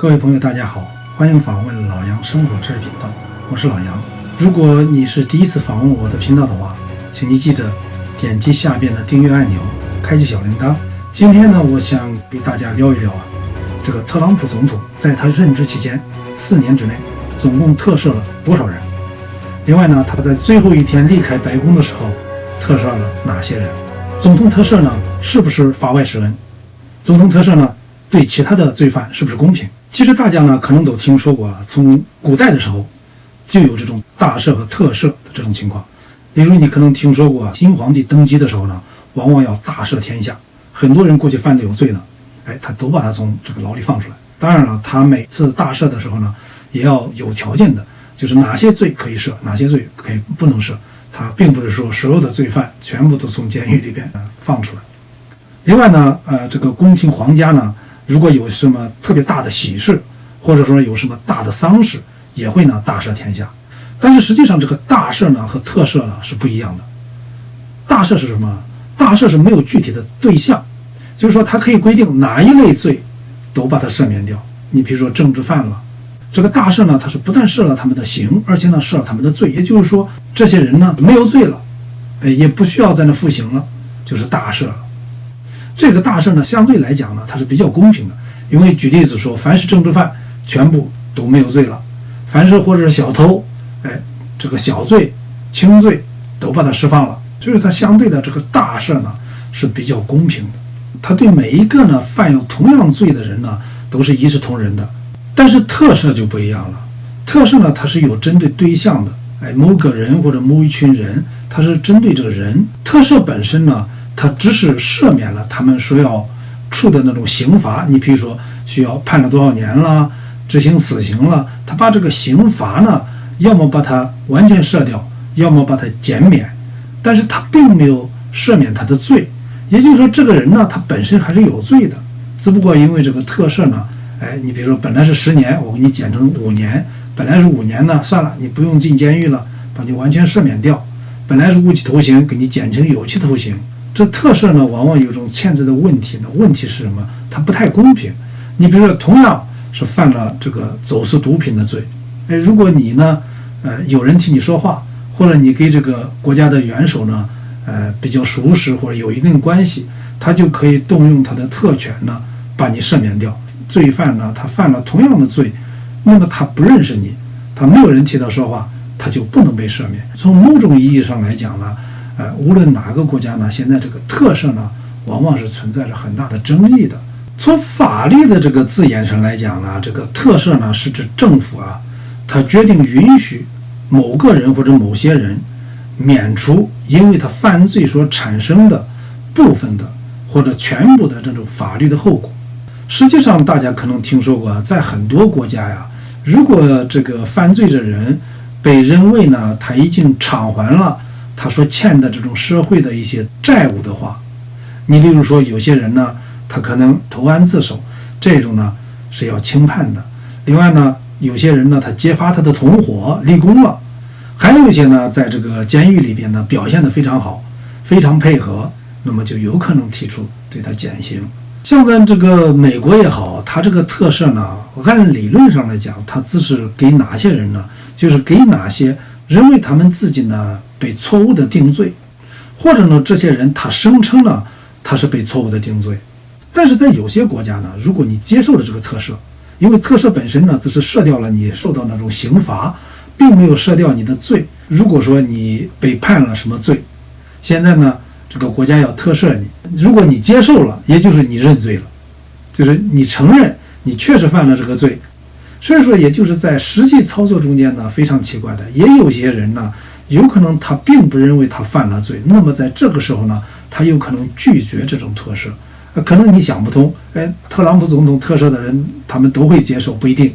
各位朋友大家好，欢迎访问老杨生活知识频道，我是老杨。如果你是第一次访问我的频道的话，请你记得点击下边的订阅按钮，开启小铃铛。今天呢，我想给大家聊一聊这个特朗普总统在他任职期间4年之内总共特赦了多少人。另外呢，他在最后一天离开白宫的时候特赦了哪些人。总统特赦呢，是不是法外施恩？总统特赦呢，对其他的罪犯是不是公平？其实大家呢可能都听说过从古代的时候就有这种大赦和特赦的这种情况。例如你可能听说过新皇帝登基的时候呢，往往要大赦天下，很多人过去犯的有罪呢，他都把他从这个牢里放出来。当然了，他每次大赦的时候呢，也要有条件的，就是哪些罪可以赦，哪些罪可以不能赦。他并不是说所有的罪犯全部都从监狱里边放出来。另外呢，这个宫廷皇家呢，如果有什么特别大的喜事，或者说有什么大的丧事，也会呢大赦天下。但是实际上这个大赦呢和特赦呢是不一样的。大赦是什么？大赦是没有具体的对象，就是说它可以规定哪一类罪都把它赦免掉。你比如说政治犯了，这个大赦呢，它是不但赦了他们的刑，而且呢赦了他们的罪。也就是说这些人呢没有罪了，也不需要在那服刑了，就是大赦了。这个大赦呢，相对来讲呢，它是比较公平的，因为举例子说，凡是政治犯全部都没有罪了，凡是或者是小偷，这个小罪、轻罪都把他释放了，就是它相对的这个大赦呢是比较公平的，它对每一个呢犯有同样罪的人呢都是一视同仁的。但是特赦就不一样了，特赦呢它是有针对对象的，某个人或者某一群人，它是针对这个人。特赦本身呢，他只是赦免了他们所要处的那种刑罚，你比如说需要判了多少年了，执行死刑了，他把这个刑罚呢，要么把它完全赦掉，要么把它减免，但是他并没有赦免他的罪。也就是说，这个人呢，他本身还是有罪的，只不过因为这个特赦呢，你比如说本来是10年，我给你减成5年，本来是5年呢，算了，你不用进监狱了，把你完全赦免掉。本来是无期徒刑，给你减成有期徒刑。这特赦呢，往往有一种潜在的问题呢。问题是什么？它不太公平。你比如说，同样是犯了这个走私毒品的罪，如果你呢，有人替你说话，或者你给这个国家的元首呢，比较熟识或者有一定关系，他就可以动用他的特权呢，把你赦免掉。罪犯呢，他犯了同样的罪，那么他不认识你，他没有人替他说话，他就不能被赦免。从某种意义上来讲呢，无论哪个国家呢，现在这个特赦呢，往往是存在着很大的争议的。从法律的这个字眼上来讲呢，这个特赦呢，是指政府他决定允许某个人或者某些人免除因为他犯罪所产生的部分的或者全部的这种法律的后果。实际上大家可能听说过，在很多国家如果这个犯罪的人被认为呢，他已经偿还了他所欠的这种社会的一些债务的话，你例如说有些人呢，他可能投案自首，这种呢是要轻判的。另外呢，有些人呢，他揭发他的同伙立功了，还有一些呢，在这个监狱里边呢表现得非常好，非常配合，那么就有可能提出对他减刑。像咱这个美国也好，他这个特赦呢，按理论上来讲，他只是给哪些人呢？就是给哪些认为他们自己呢被错误的定罪，或者呢这些人他声称呢他是被错误的定罪。但是在有些国家呢，如果你接受了这个特赦，因为特赦本身呢只是赦掉了你受到那种刑罚，并没有赦掉你的罪。如果说你被判了什么罪，现在呢这个国家要特赦你，如果你接受了，也就是你认罪了，就是你承认你确实犯了这个罪。所以说也就是在实际操作中间呢，非常奇怪的，也有些人呢有可能他并不认为他犯了罪，那么在这个时候呢，他有可能拒绝这种特赦。可能你想不通，特朗普总统特赦的人他们都会接受，不一定。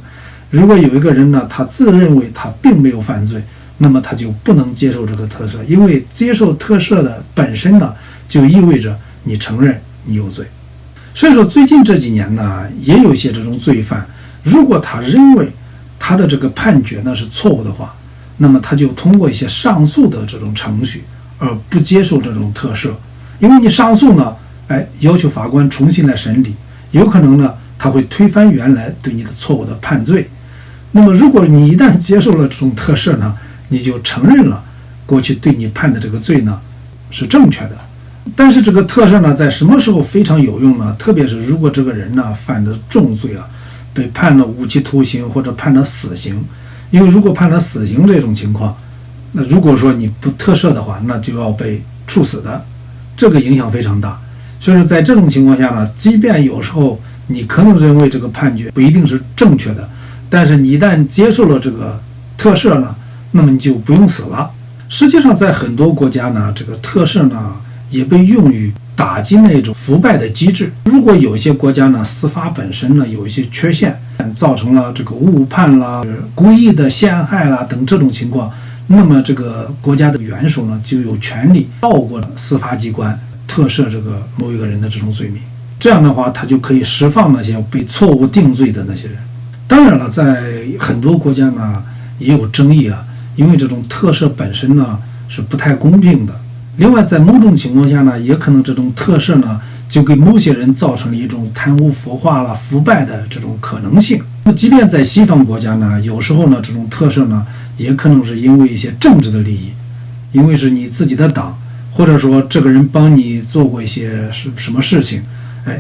如果有一个人呢，他自认为他并没有犯罪，那么他就不能接受这个特赦，因为接受特赦的本身呢，就意味着你承认你有罪。所以说最近这几年呢，也有一些这种罪犯，如果他认为他的这个判决呢是错误的话，那么他就通过一些上诉的这种程序，而不接受这种特赦。因为你上诉呢，要求法官重新来审理，有可能呢它会推翻原来对你的错误的判罪。那么如果你一旦接受了这种特赦呢，你就承认了过去对你判的这个罪呢是正确的。但是这个特赦呢在什么时候非常有用呢？特别是如果这个人呢犯的重罪啊，被判了无期徒刑或者判了死刑。因为如果判了死刑这种情况，那如果说你不特赦的话，那就要被处死的，这个影响非常大。所以说在这种情况下呢，即便有时候你可能认为这个判决不一定是正确的，但是你一旦接受了这个特赦呢，那么你就不用死了。实际上在很多国家呢，这个特赦呢也被用于打击那种腐败的机制。如果有一些国家呢司法本身呢有一些缺陷，造成了这个误判啦、故意的陷害啦等这种情况，那么这个国家的元首呢就有权利绕过司法机关特赦这个某一个人的这种罪名。这样的话他就可以释放那些被错误定罪的那些人。当然了，在很多国家呢也有争议啊，因为这种特赦本身呢是不太公平的。另外在某种情况下呢，也可能这种特赦呢就给某些人造成了一种贪污腐化了、腐败的这种可能性。那即便在西方国家呢，有时候呢这种特赦呢也可能是因为一些政治的利益，因为是你自己的党，或者说这个人帮你做过一些什么事情，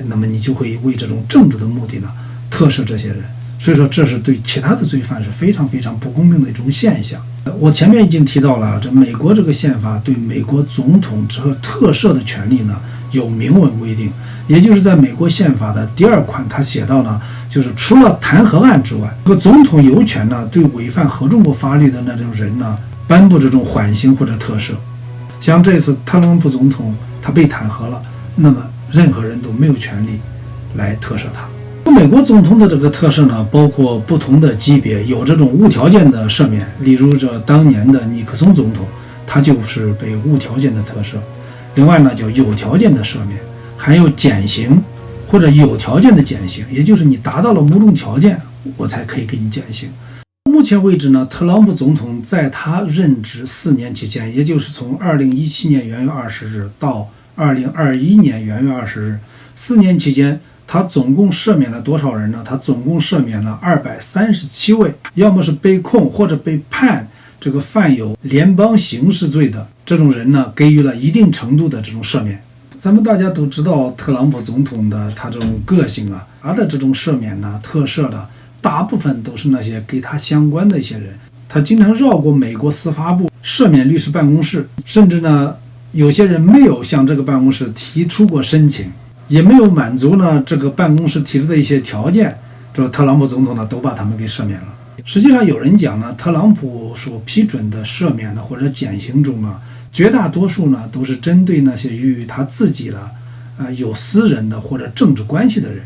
那么你就会为这种政治的目的呢特赦这些人。所以说这是对其他的罪犯是非常非常不公平的一种现象。我前面已经提到了，这美国这个宪法对美国总统和特赦的权利呢有明文规定，也就是在美国宪法的第2款，他写到呢，就是除了弹劾案之外，这个总统有权呢对违反合众国法律的那种人呢颁布这种缓刑或者特赦。像这次特朗普总统他被弹劾了，那么任何人都没有权利来特赦他。美国总统的这个特赦呢，包括不同的级别，有这种无条件的赦免，例如这当年的尼克松总统，他就是被无条件的特赦。另外呢，叫有条件的赦免，还有减刑或者有条件的减刑，也就是你达到了某种条件，我才可以给你减刑。目前为止呢，特朗普总统在他任职4年期间，也就是从2017年元月20日到2021年元月20日，4年期间他总共赦免了多少人呢？他总共赦免了237位，要么是被控或者被判这个犯有联邦刑事罪的这种人呢，给予了一定程度的这种赦免。咱们大家都知道特朗普总统的他这种个性啊，他的这种赦免呢、特赦的大部分都是那些跟他相关的一些人。他经常绕过美国司法部赦免律师办公室，甚至呢有些人没有向这个办公室提出过申请，也没有满足呢这个办公室提出的一些条件，这个特朗普总统呢都把他们给赦免了。实际上有人讲呢，特朗普所批准的赦免呢或者减刑中呢，绝大多数呢都是针对那些与他自己的有私人的或者政治关系的人，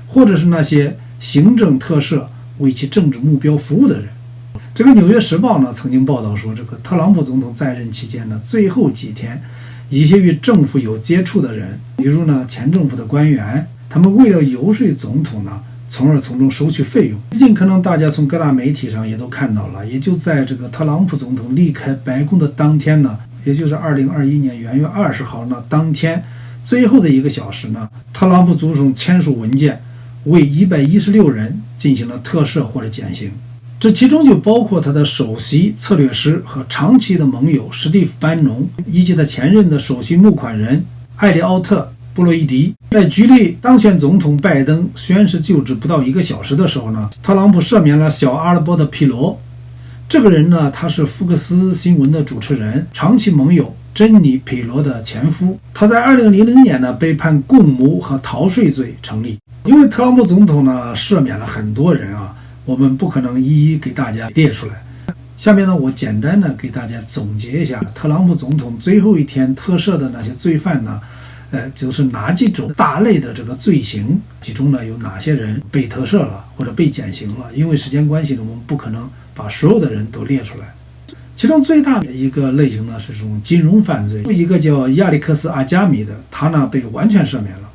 或者是那些行政特赦为其政治目标服务的人。这个《纽约时报》呢曾经报道说，这个特朗普总统在任期间呢，最后几天，一些与政府有接触的人，比如呢前政府的官员，他们为了游说总统呢，从而从中收取费用。最近可能大家从各大媒体上也都看到了，也就在这个特朗普总统离开白宫的当天呢，也就是2021年元月20号呢，当天最后的1个小时呢，特朗普总统签署文件，为116人进行了特赦或者减刑。这其中就包括他的首席策略师和长期的盟友史蒂夫·班农，以及他前任的首席募款人艾利奥特·布洛伊迪。在距离当选总统拜登宣誓就职不到1个小时的时候呢，特朗普赦免了小阿拉伯的皮罗。这个人呢，他是福克斯新闻的主持人，长期盟友珍妮·皮罗的前夫。他在2000年呢被判共谋和逃税罪成立。因为特朗普总统呢赦免了很多人啊，我们不可能一一给大家列出来。下面呢，我简单的给大家总结一下特朗普总统最后一天特赦的那些罪犯呢，就是哪几种大类的这个罪行，其中呢有哪些人被特赦了或者被减刑了。因为时间关系呢，我们不可能把所有的人都列出来。其中最大的一个类型呢是这种金融犯罪，一个叫亚历克斯·阿加米的，他呢被完全赦免了。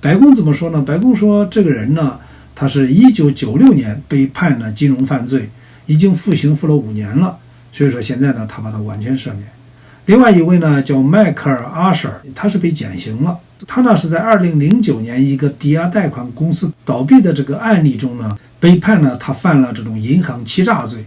白宫怎么说呢？白宫说这个人呢，他是1996年被判了金融犯罪，已经服刑服了5年了，所以说现在呢他把他完全赦免。另外一位呢叫迈克尔·阿舍尔，他是被减刑了。他呢是在2009年一个抵押贷款公司倒闭的这个案例中呢，被判呢他犯了这种银行欺诈罪。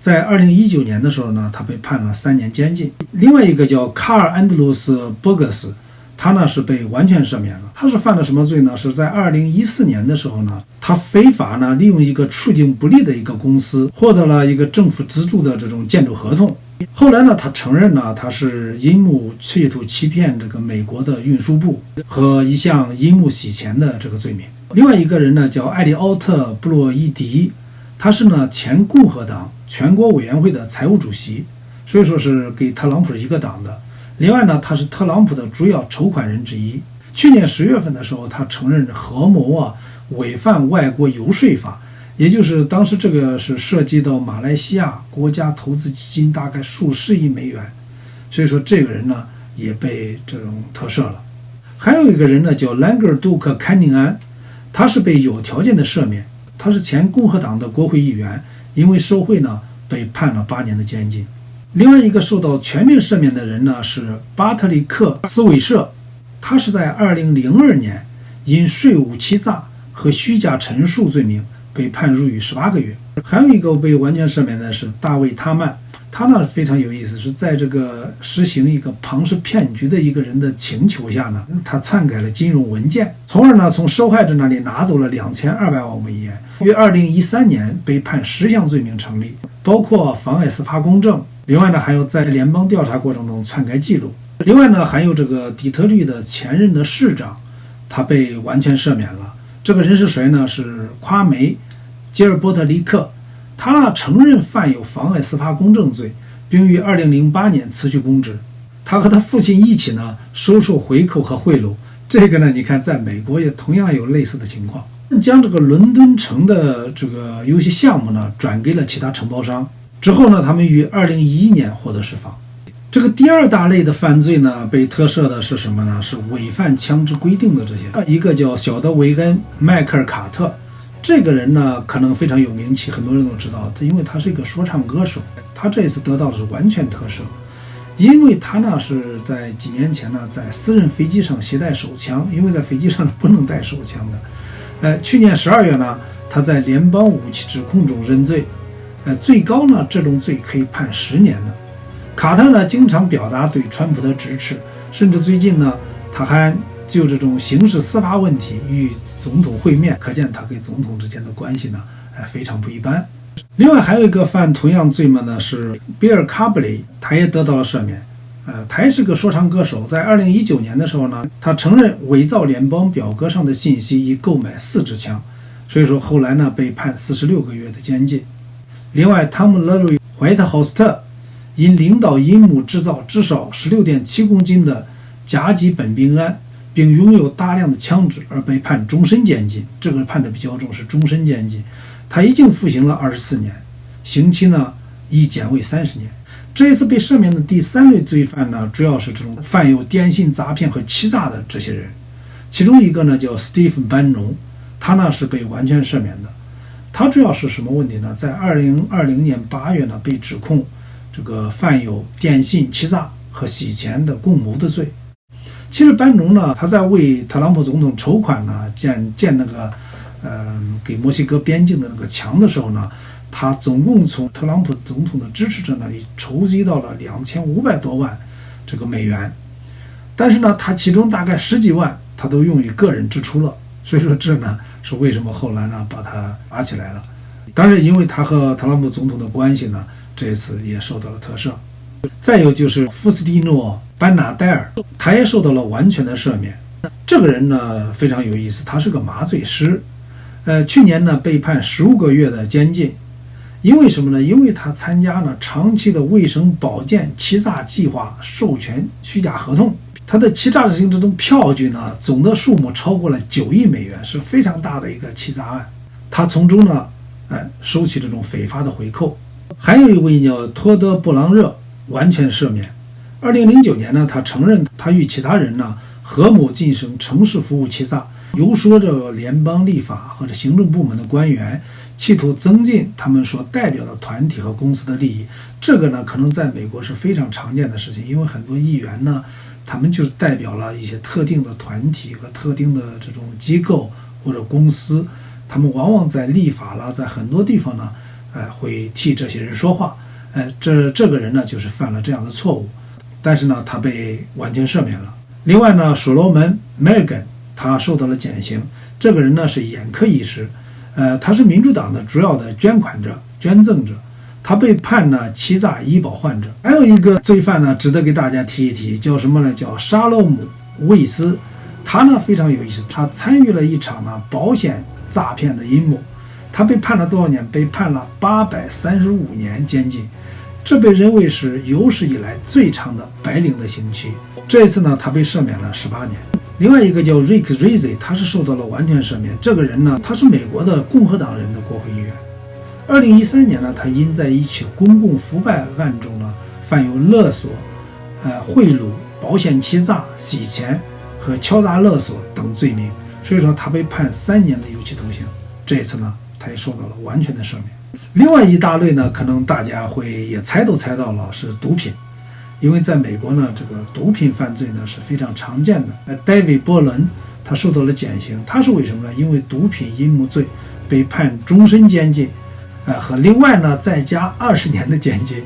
在2019年的时候呢，他被判了3年监禁。另外一个叫卡尔·安德鲁斯·伯格斯，他呢是被完全赦免了。他是犯了什么罪呢？是在2014年的时候呢，他非法呢利用一个处境不利的一个公司，获得了一个政府资助的这种建筑合同。后来呢，他承认呢，他是阴谋企图欺骗这个美国的运输部和一项阴谋洗钱的这个罪名。另外一个人呢叫艾利奥特·布洛伊迪，他是呢前共和党全国委员会的财务主席，所以说是给特朗普一个党的。另外呢，他是特朗普的主要筹款人之一。去年10月份的时候，他承认合谋违反外国游说法，也就是当时这个是涉及到马来西亚国家投资基金大概数十亿美元，所以说这个人呢也被这种特赦了。还有一个人呢叫兰格尔杜克·坎宁安，他是被有条件的赦免，他是前共和党的国会议员，因为受贿呢被判了8年的监禁。另外一个受到全面赦免的人呢是巴特里克·斯韦舍，他是在2002年因税务欺诈和虚假陈述罪名被判入狱18个月。还有一个被完全赦免的是大卫·他曼，他呢非常有意思，是在这个实行一个庞氏骗局的一个人的请求下呢，他篡改了金融文件，从而呢从受害者那里拿走了2200万美元。于2013年被判10项罪名成立，包括妨碍司法公正，另外呢还有在联邦调查过程中篡改记录。另外呢还有这个底特律的前任的市长，他被完全赦免了。这个人是谁呢？是夸梅·吉尔伯特里克，他呢承认犯有妨碍司法公正罪，并于2008年辞去公职。他和他父亲一起呢收受回扣和贿赂，这个呢你看在美国也同样有类似的情况。将这个伦敦城的这个游戏项目呢转给了其他承包商之后呢，他们于2011年获得释放。这个第二大类的犯罪呢，被特赦的是什么呢？是违反枪支规定的这些。一个叫小德维恩·迈克尔·卡特，这个人呢可能非常有名气，很多人都知道，因为他是一个说唱歌手。他这次得到的是完全特赦，因为他呢是在几年前呢在私人飞机上携带手枪，因为在飞机上是不能带手枪的。去年12月呢，他在联邦武器指控中认罪，最高呢这种罪可以判10年的。卡特呢经常表达对川普的支持，甚至最近呢他还就这种刑事司法问题与总统会面，可见他跟总统之间的关系呢非常不一般。另外还有一个犯同样罪名呢是比尔·卡布雷，他也得到了赦免。他也是个说唱歌手，在2019年的时候呢，他承认伪造联邦表格上的信息以购买4支枪，所以说后来呢被判46个月的监禁。另外汤姆·勒瑞·怀特豪斯特因领导阴谋制造至少16.7公斤的甲基苯丙胺，并拥有大量的枪支而被判终身监禁，这个判的比较重，是终身监禁。他已经服刑了24年，刑期呢已减为30年。这一次被赦免的第3类罪犯呢，主要是这种犯有电信诈骗和欺诈的这些人。其中一个呢叫史蒂芬·班农，他呢是被完全赦免的。他主要是什么问题呢？在2020年8月呢被指控这个犯有电信欺诈和洗钱的共谋的罪。其实班农呢，他在为特朗普总统筹款呢，建那个给墨西哥边境的那个墙的时候呢，他总共从特朗普总统的支持者那里筹集到了2500多万这个美元，但是呢，他其中大概10几万他都用于个人支出了，所以说这呢是为什么后来呢把他抓起来了。当然，因为他和特朗普总统的关系呢，这次也受到了特赦。再有就是福斯蒂诺·班纳戴尔，他也受到了完全的赦免。这个人呢非常有意思，他是个麻醉师，去年呢被判15个月的监禁。因为什么呢？因为他参加了长期的卫生保健欺诈计划授权虚假合同，他的欺诈性这种票据呢，总的数目超过了9亿美元，是非常大的一个欺诈案。他从中呢，收取这种非法的回扣。还有一位叫托德·布朗热，完全赦免。2009年呢，他承认他与其他人呢合谋进行城市服务欺诈，有说这联邦立法或者行政部门的官员企图增进他们所代表的团体和公司的利益，这个呢可能在美国是非常常见的事情，因为很多议员呢，他们就是代表了一些特定的团体和特定的这种机构或者公司，他们往往在立法了，在很多地方呢，会替这些人说话，这个人呢就是犯了这样的错误，但是呢他被完全赦免了。另外呢，所罗门 Mergen 他受到了减刑，这个人呢是眼科医师，他是民主党的主要的捐赠者，他被判呢欺诈医保患者。还有一个罪犯呢值得给大家提一提，叫什么呢？叫沙洛姆魏斯，他呢非常有意思，他参与了一场呢保险诈骗的阴谋，他被判了多少年？被判了835年监禁，这被认为是有史以来最长的白领的刑期。这一次呢，他被赦免了18年。另外一个叫 Rick Rizzi， 他是受到了完全赦免。这个人呢，他是美国的共和党人的国会议员。2013年呢，他因在一起公共腐败案中呢，犯有勒索、贿赂、保险欺诈、洗钱和敲诈勒索等罪名，所以说他被判3年的有期徒刑。这一次呢，他也受到了完全的赦免。另外一大类呢，可能大家会也猜到了，是毒品。因为在美国呢，这个毒品犯罪呢是非常常见的。David 波伦他受到了减刑，他是为什么呢？因为毒品阴谋罪被判终身监禁，和另外呢再加20年的监禁。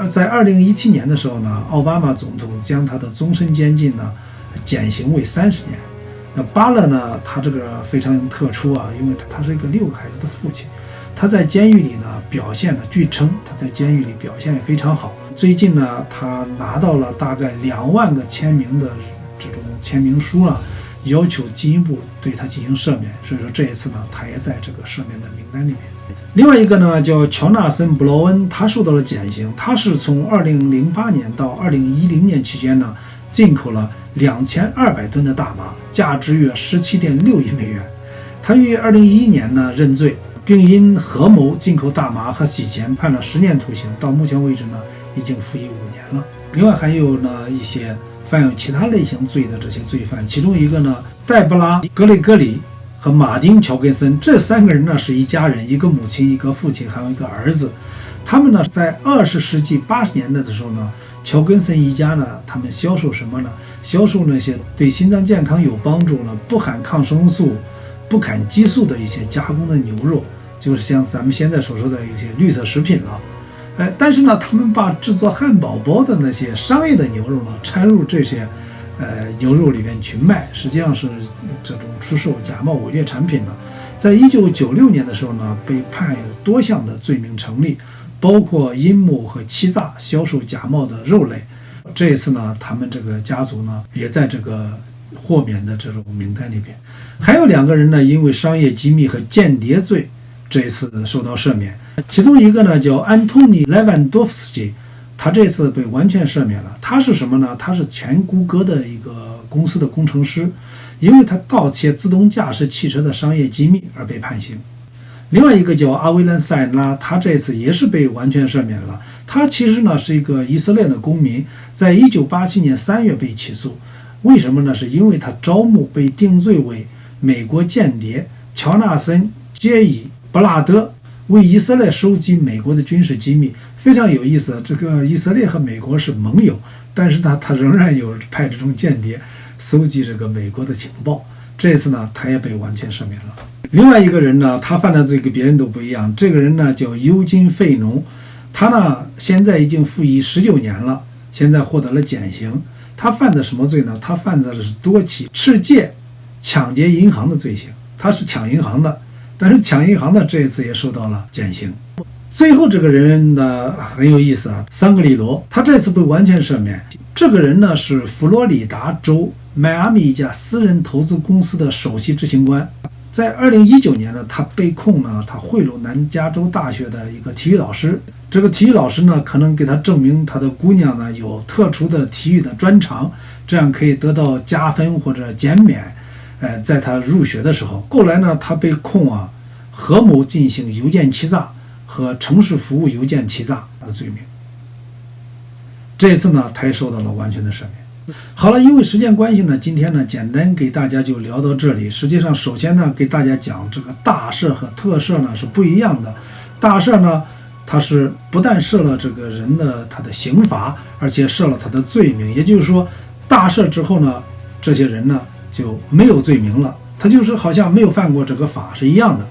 在2017年的时候呢，奥巴马总统将他的终身监禁呢减刑为30年。那巴勒呢，他这个非常特殊啊，因为他是一个6个孩子的父亲，他在监狱里呢表现的，据称他在监狱里表现也非常好。最近呢，他拿到了大概2万个签名的这种签名书啊，要求进一步对他进行赦免。所以说这一次呢，他也在这个赦免的名单里面。另外一个呢，叫乔纳森·布劳恩，他受到了减刑。他是从2008年到2010年期间呢，进口了2200吨的大麻，价值约17.6亿美元。他于2011年呢认罪，并因合谋进口大麻和洗钱判了10年徒刑。到目前为止呢，已经服役5年了。另外还有呢一些犯有其他类型罪的这些罪犯，其中一个呢，黛布拉·格雷格里和马丁·乔根森，这3个人呢是一家人，一个母亲，一个父亲，还有一个儿子。他们呢在20世纪80年代的时候呢，乔根森一家呢，他们销售什么呢？销售那些对心脏健康有帮助呢，不含抗生素、不含激素的一些加工的牛肉，就是像咱们现在所说的一些绿色食品了。但是呢，他们把制作汉堡包的那些商业的牛肉呢，掺入这些牛肉里面去卖，实际上是这种出售假冒伪劣产品了。在1996年的时候呢，被判有多项的罪名成立，包括阴谋和欺诈销售假冒的肉类。这一次呢，他们这个家族呢也在这个豁免的这种名单里边。还有2个人呢，因为商业机密和间谍罪这一次受到赦免。其中一个呢叫安东尼·莱万多夫斯基，他这次被完全赦免了。他是什么呢？他是前谷歌的一个公司的工程师，因为他盗窃自动驾驶汽车的商业机密而被判刑。另外一个叫阿维兰·塞拉，他这次也是被完全赦免了。他其实呢是一个以色列的公民，在1987年3月被起诉。为什么呢？是因为他招募被定罪为美国间谍乔纳森·杰伊·布拉德，为以色列收集美国的军事机密。非常有意思，这个以色列和美国是盟友，但是呢，他仍然有派这种间谍搜集这个美国的情报。这次呢，他也被完全赦免了。另外一个人呢，他犯的罪跟别人都不一样。这个人呢叫尤金·费农，他呢现在已经服役19年了，现在获得了减刑。他犯的什么罪呢？他犯的是多起持械抢劫银行的罪行。他是抢银行的，但是抢银行的这一次也受到了减刑。最后这个人呢很有意思啊，桑格利罗，他这次被完全赦免。这个人呢是佛罗里达州迈阿密一家私人投资公司的首席执行官。在2019年呢，他被控呢，他贿赂南加州大学的一个体育老师。这个体育老师呢，可能给他证明他的姑娘呢有特殊的体育的专长，这样可以得到加分或者减免。在他入学的时候，后来呢，他被控合谋进行邮件欺诈和城市服务邮件欺诈的罪名。这次呢，他也受到了完全的赦免。好了，因为时间关系呢，今天呢简单给大家就聊到这里。实际上，首先呢给大家讲这个大赦和特赦呢是不一样的。大赦呢，它是不但赦了这个人的他的刑罚，而且赦了他的罪名。也就是说，大赦之后呢，这些人呢就没有罪名了，他就是好像没有犯过这个法是一样的。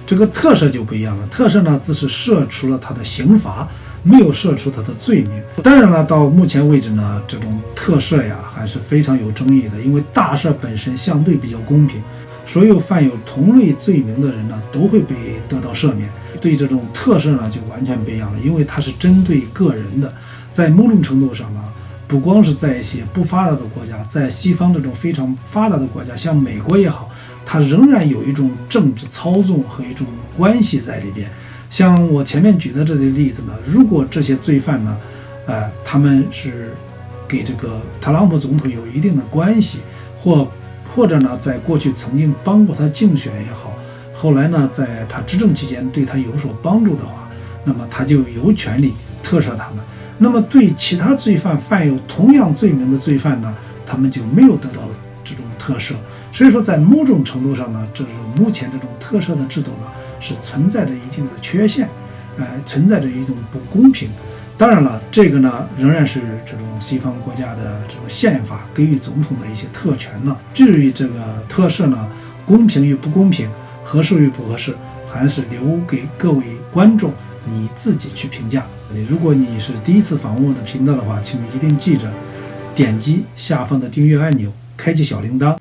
这个特赦就不一样了，特赦呢只是赦除了他的刑罚，没有赦除他的罪名。当然了，到目前为止呢，这种特赦呀还是非常有争议的，因为大赦本身相对比较公平，所有犯有同类罪名的人呢都会被得到赦免。对这种特赦呢就完全不一样了，因为它是针对个人的，在某种程度上呢，不光是在一些不发达的国家，在西方这种非常发达的国家，像美国也好，它仍然有一种政治操纵和一种关系在里边。像我前面举的这些例子呢，如果这些罪犯呢，他们是给这个特朗普总统有一定的关系，或者呢，在过去曾经帮过他竞选也好，后来呢，在他执政期间对他有所帮助的话，那么他就有权利特赦他们。那么对其他罪犯，犯有同样罪名的罪犯呢，他们就没有得到这种特赦。所以说，在某种程度上呢，这种目前这种特赦的制度呢，是存在着一定的缺陷，存在着一种不公平。当然了，这个呢仍然是这种西方国家的这种宪法给予总统的一些特权呢。至于这个特赦呢，公平与不公平，合适与不合适，还是留给各位观众你自己去评价。如果你是第一次访问我的频道的话，请你一定记着点击下方的订阅按钮，开启小铃铛，